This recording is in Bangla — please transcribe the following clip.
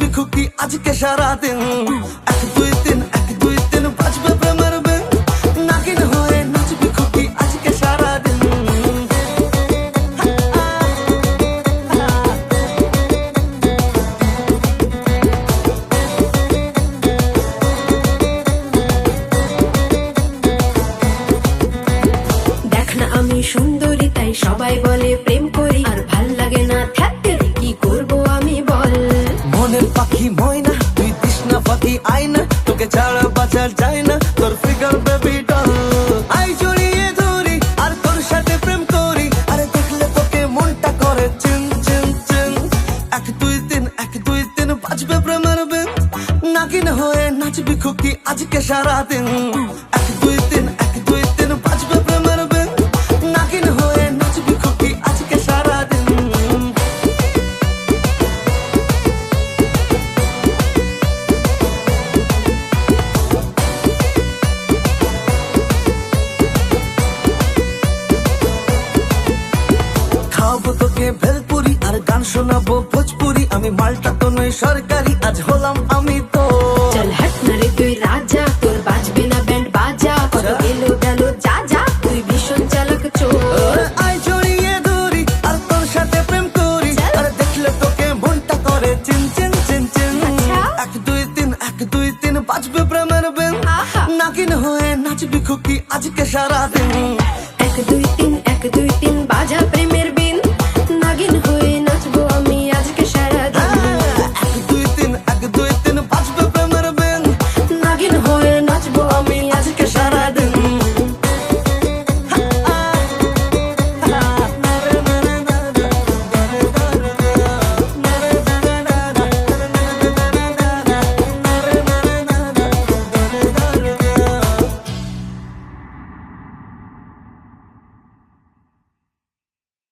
নাচবি খুকি আজকে সারাদিন। 1 2 3 1 2 3 বাজবে প্রেমের বেল, নাগিন হয়ে নাচবি খুকি আজকে সারাদিন। দেখ না আমি সুন্দরী তাই সবাই বলে প্রেম করি, আর ভাল লাগে না থাকতে কি করব আমি বল। মনের পাখি ময়না তুই তৃষ্ণা পাখি আয়না, তোকে ছাড়া বাঁচা যায় না, তোর ফিগার বেবি ডল। আই জড়িয়ে ধরি আর তোর সাথে প্রেম করি, আরে দেখলে তোকে মনটা করে চিন চিন চিন। 1 2 3 1 2 3 বাজবে প্রেমের বেল, নাগিন হয়ে নাচবি খুকি আজকে সারাদিন। 1 2 3 1 2 3 বাজবে প্রেমের বেল, নাগিন হয়ে নাচবি খুকি আজকে সারাদিন। খাওয়াবো তোকে ভেলপুরি আর গান শোনাবো ভোজপুরি, আমি মালটা তো নই সরকারি, আজ হলাম আমি তো। চল হাট না রে তুই রাজা, তোর বাজবে না ব্যান্ড বাজা, কত এলো গেল যা যা, তুই ভীষণ চালাক চোর। আই জড়িয়ে ধরি আর তোর সাথে প্রেম করি, আর দেখলে তোকে মনটা করে চিন চিন চিন চিন। আচ্ছা। 1 2 3 1 2 3 বাজবে প্রেমের বেল, আহা। নাগিন হয়ে নাচবি খুকি আজকে সারাদিন। 1 2